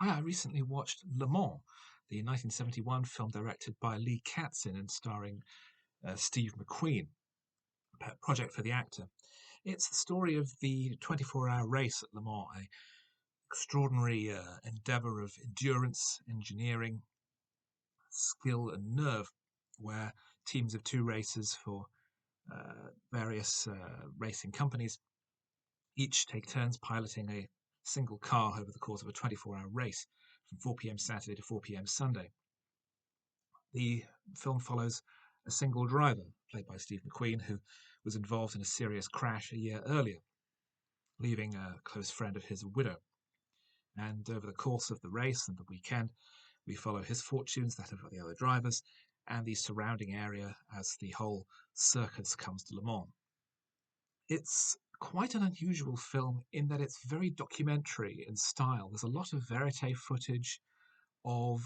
Hi, I recently watched Le Mans, the 1971 film directed by Lee Katzin and starring Steve McQueen, a pet project for the actor. It's the story of the 24-hour race at Le Mans, an extraordinary endeavor of endurance, engineering, skill, and nerve, where teams of two racers for various racing companies each take turns piloting a single car over the course of a 24-hour race from 4 p.m. Saturday to 4 p.m. Sunday. The film follows a single driver, played by Steve McQueen, who was involved in a serious crash a year earlier, leaving a close friend of his a widow. And over the course of the race and the weekend, we follow his fortunes, that of the other drivers, and the surrounding area as the whole circus comes to Le Mans. It's quite an unusual film in that it's very documentary in style. There's a lot of verite footage of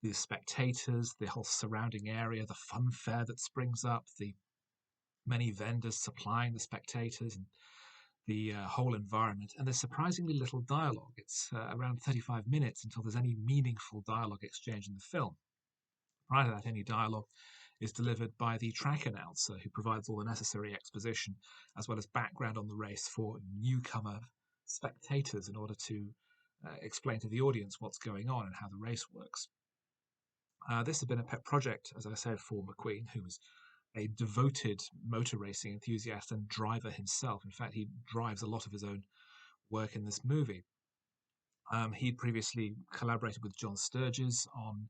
the spectators, the whole surrounding area, the fun fair that springs up, the many vendors supplying the spectators, and the whole environment. And there's surprisingly little dialogue. It's around 35 minutes until there's any meaningful dialogue exchange in the film. Prior to that, any dialogue is delivered by the track announcer, who provides all the necessary exposition as well as background on the race for newcomer spectators in order to explain to the audience what's going on and how the race works. This had been a pet project, as I said, for McQueen, who was a devoted motor racing enthusiast and driver himself. In fact, he drives a lot of his own work in this movie. He'd previously collaborated with John Sturges on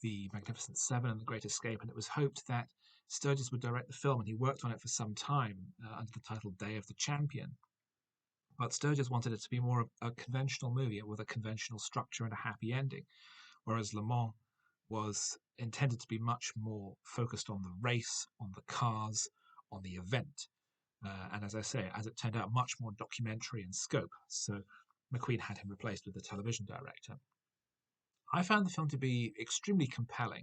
The Magnificent Seven and The Great Escape, and it was hoped that Sturges would direct the film, and he worked on it for some time under the title Day of the Champion. But Sturges wanted it to be more of a conventional movie with a conventional structure and a happy ending, whereas Le Mans was intended to be much more focused on the race, on the cars, on the event. And as I say, as it turned out, much more documentary in scope. So McQueen had him replaced with the television director. I found the film to be extremely compelling.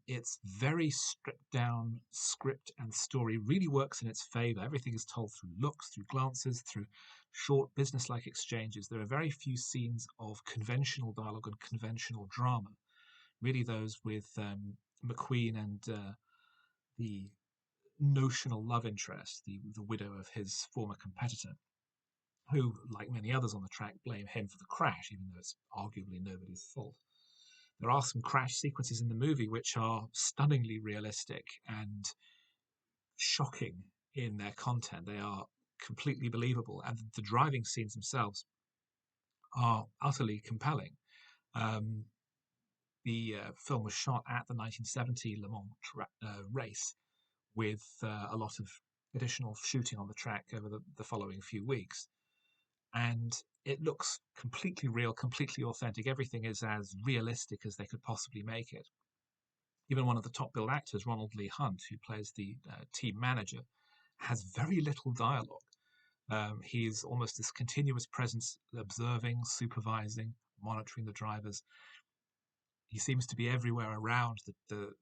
Its very stripped down script and story really works in its favor. Everything is told through looks, through glances, through short business-like exchanges. There are very few scenes of conventional dialogue and conventional drama. Really, those with McQueen and the notional love interest, the widow of his former competitor, who, like many others on the track, blame him for the crash, even though it's arguably nobody's fault. There are some crash sequences in the movie which are stunningly realistic and shocking in their content. They are completely believable, and the driving scenes themselves are utterly compelling. The film was shot at the 1970 Le Mans race, with a lot of additional shooting on the track over the following few weeks. And it looks completely real, completely authentic. Everything is as realistic as they could possibly make it. Even one of the top billed actors, Ronald Leigh-Hunt, who plays the team manager, has very little dialogue. He's almost this continuous presence, observing, supervising, monitoring the drivers. He seems to be everywhere around the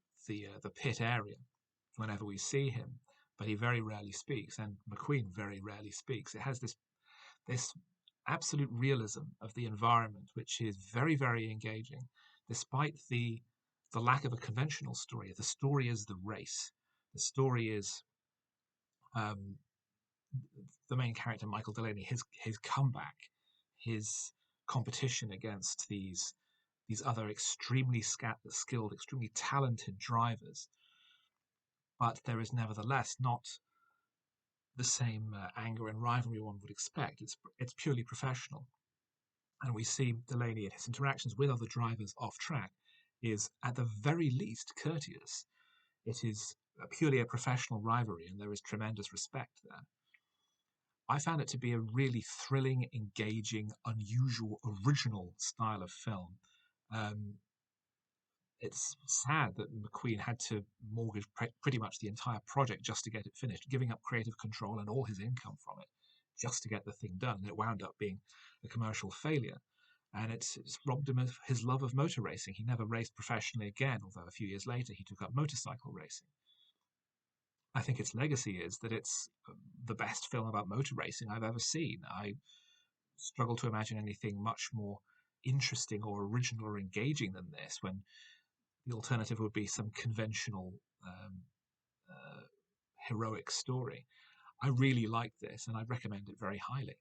pit area whenever we see him, but he very rarely speaks, and McQueen very rarely speaks. It has this absolute realism of the environment, which is very, very engaging, despite the lack of a conventional story. The story is the race. The story is the main character, Michael Delaney, his comeback, his competition against these other extremely skilled, extremely talented drivers. But there is nevertheless not the same anger and rivalry one would expect. It's purely professional. And we see Delaney in his interactions with other drivers off track is at the very least courteous. It is purely a professional rivalry, and there is tremendous respect there. I found it to be a really thrilling, engaging, unusual, original style of film. It's sad that McQueen had to mortgage pretty much the entire project just to get it finished, giving up creative control and all his income from it just to get the thing done. And it wound up being a commercial failure. And it's robbed him of his love of motor racing. He never raced professionally again, although a few years later he took up motorcycle racing. I think its legacy is that it's the best film about motor racing I've ever seen. I struggle to imagine anything much more interesting or original or engaging than this, when the alternative would be some conventional heroic story. I really like this, and I recommend it very highly.